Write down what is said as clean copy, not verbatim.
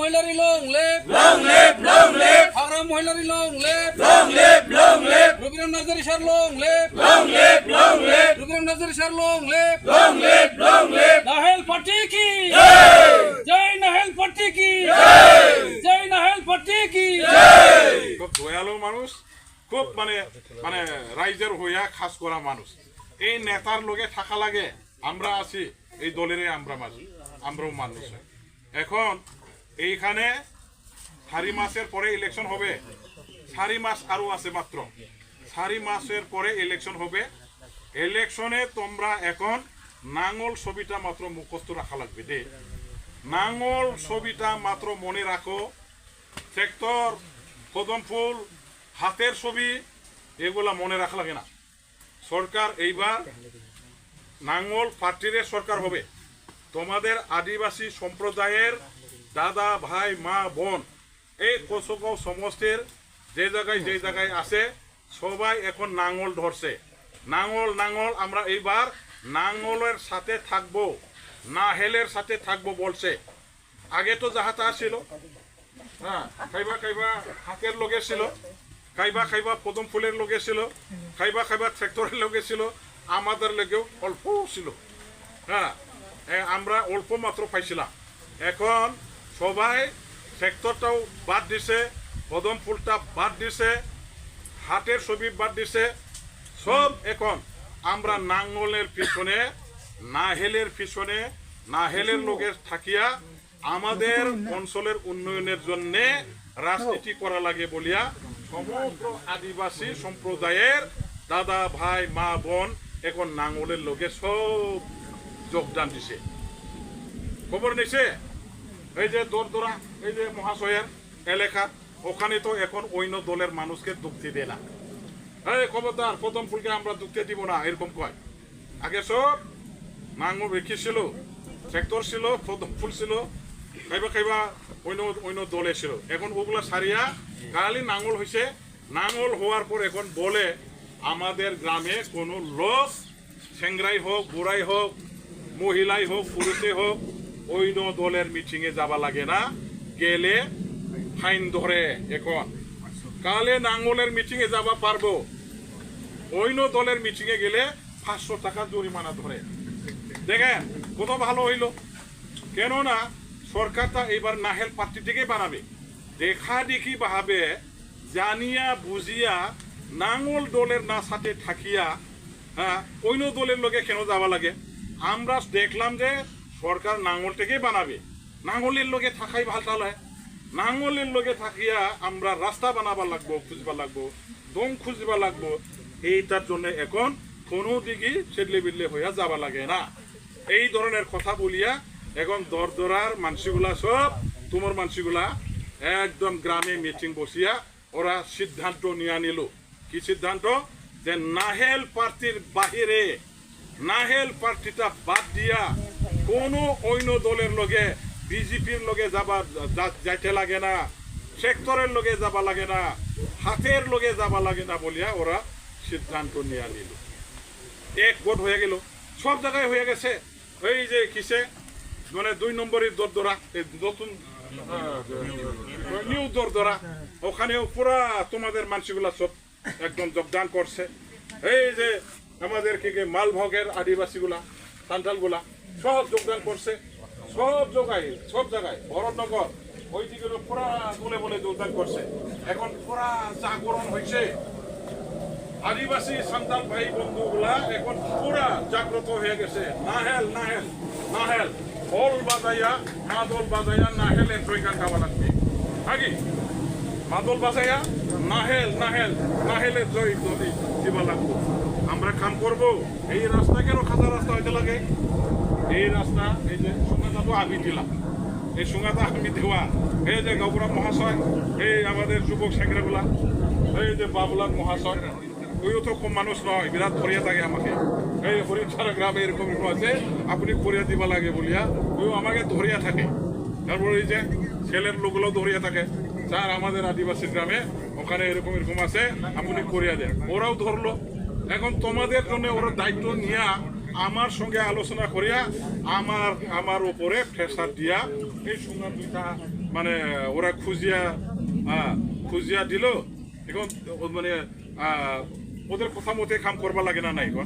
Mahilary long live হারাম মহিলারি long live Rabiram Narzary sir long live Rabiram Narzary sir long live নাহেল party কি জয় নাহেল পার্টি কি জয় নাহেল পার্টি কি খুব দয়ালু মানুষ, খুব মানে মানে রাইজের হইয়া খাস করা মানুষ। এই নেতার লগে থাকা লাগে, আমরা আছি এই দলের, আমরাও মানুষ। এখন এইখানে 4 মাসের পরে ইলেকশন হবে, 4 মাস আরো আছে মাত্র, 4 মাসের পরে ইলেকশন হবে। ইলেকশনে তোমরা এখন নাঙ্গল ছবিটা মাত্র মুখস্থ রাখা লাগবে দে, নাঙ্গল ছবিটা মাত্র মনে রাখো। ট্রেক্টর, কদম ফুল, হাতের ছবি এগুলা মনে রাখা লাগে না। সরকার এইবার নাঙ্গল পার্টির সরকার হবে। তোমাদের আদিবাসী সম্প্রদায়ের দাদা ভাই মা বোন এই কোচগাঁও সমষ্টির যে জায়গায় আছে সবাই এখন নাঙ্গল ধরছে। নাঙ্গল আমরা এইবার নাঙ্গলের সাথে থাকবো, নাহেলের সাথে থাকবো বলছে। আগে তো যাহা তা ছিল, হ্যাঁ, খাইবা হাতের লগে ছিল, খাইবা পদম ফুলের লগে ছিল, খাইবা ট্রেক্টরের লগে ছিল, আমাদের লেগেও অল্প ছিল। হ্যাঁ, আমরা অল্প মাত্র পাইছিলাম। এখন সবাই ট্রেক্টরটাও বাদ দিছে, কদম ফুলটা বাদ দিছে, হাতের ছবি বাদ দিছে, সব এখন আমরা নাঙ্গলের পিছনে, নাহেলের লগে থাকিয়া আমাদের অঞ্চলের উন্নয়নের জন্য রাজনীতি করা লাগে বলিয়া সমগ্র আদিবাসী সম্প্রদায়ের দাদা ভাই মা বোন এখন নাঙ্গলের লগে সব যোগদান দিছে। খবর নিছে এই যে দরদরা, এই যে মহাশয়ের এলাকা, ওখানে তো এখন অন্য দলের মানুষকে যুক্তি দেয় না। এই খবরদার, কদম ফুলকে আমরা যুক্তি দিব না, এরকম কয়। আগে সব নাঙ্গল রেখেছিল, ট্রেক্টর ছিল, কদম ফুল ছিল, খাইবা অন্য দলে ছিল। এখন ওগুলা সারিয়া খালি নাঙ্গল হয়েছে। নাঙ্গল হওয়ার পর এখন বলে আমাদের গ্রামে কোনো লোক, সেংরাই হোক, বুড়াই হোক, মহিলাই হোক, পুরুষে হোক, অন্য দলের মিটিংয়ে যাবা লাগে না, গেলে ফাইন ধরে। এখন কালে নাঙ্গলের মিটিংয়ে যাবা পারবো, অন্য দলের মিটিংয়ে গেলে 500 টাকা জরিমানা ধরে। দেখেন কত ভালো হইল। কেননা সরকারটা এবার নাহেল পার্টি থেকে বানাবে, দেখা দেখি ভাবে জানিয়া বুঝিয়া নাঙ্গল দলের না সাথে থাকিয়া, হ্যাঁ, অন্য দলের লোকে কেন যাওয়া লাগে। আমরা দেখলাম যে সরকার নাঙ্গল থেকেই বানাবে, নাঙ্গলের লোকে থাকাই ভাল, তাহলে নাঙ্গলের লোকে থাকিয়া আমরা রাস্তা বানাবা লাগবো, খুঁজবা লাগবো, দম খুঁজবা লাগবো। এইটার জন্য এখন কোনো দিকে ছেদলে বিদলে হইয়া যাবা লাগে না। এই ধরনের কথা বলিয়া এখন দরদরার মানসিগুলা, সব তোমার মানসিগুলা একদম গ্রামে মিটিং বসিয়া ওরা সিদ্ধান্ত নিয়ে নিল। কি সিদ্ধান্ত? যে নাহেল পার্টির বাহিরে, নাহেল পার্টিটা বাদ দিয়া কোনো অন্য দলের লগে, বিজেপির লগে যাইতে লাগে না, সেক্টরের লগে যাবা লাগে না, হাতের লগে যাবা লাগে না বলিয়া ওরা সিদ্ধান্ত নিয়ে নিল। এক ভোট হয়ে গেল, সব জায়গায় হয়ে গেছে। এই যে কিসে মানে 2 নম্বরের দরদরা, নতুন নিউ দরদরা, ওখানেও পুরা তোমাদের মানসিগুলা সব একদম যোগদান করছে। এই যে আমাদের কি মালভোগের আদিবাসীগুলা, সান্তালগুলা সব যোগদান করছে, সব জায়গায় ভরতনগর ওই দিকে পুরা বলে যোগদান করছে। এখন পুরা জাগরণ হয়েছে, আদিবাসী সান্তাল ভাই বন্ধুগুলা এখন পুরা জাগ্রত হয়ে গেছে। নাহেল ঢোল বাজাইয়া, মাদল বাজাইয়া নাহেলের জয়গান গাওয়া লাগবে। আগে মাদল বাজাইয়া নাহেলের জয় দিবা লাগবো। আমরা কাম করব। এই রাস্তা কেন খাতা রাস্তা হইতে লাগে? এই রাস্তা, এই যে সুঙ্গাটা তো আমি দিলাম, এই সুঙ্গাটা আমি দেওয়া, এই যে গৌরব মহাশয়, এই আমাদের যুবক সেঙ্গরাগুলা, এই যে বাবুলাল মহাশয়, ওইও তো কম মানুষ নয়, বিরাট ধরিয়া থাকে আমাকে। এই হরিণছড়া গ্রামে এরকম আছে, আপনি করিয়া দিবা লাগে বলিয়া ওইও আমাকে ধরিয়া থাকে। তারপরে এই যে ছেলের লোকগুলো ধরিয়া থাকে, স্যার আমাদের আদিবাসী গ্রামে ওখানে এরকম আছে, আপনি করিয়া দেন। ওরাও ধরলো। এখন তোমাদের জন্য ওরা দায়িত্ব নিয়া আমার সঙ্গে আলোচনা করিয়া আমার উপরে প্রেসার দিয়া এই সুন্দর দুইটা মানে ওরা খুঁজিয়া দিল এখন মানে ওদের কথা মতে কাম করবা লাগে না নাই এখন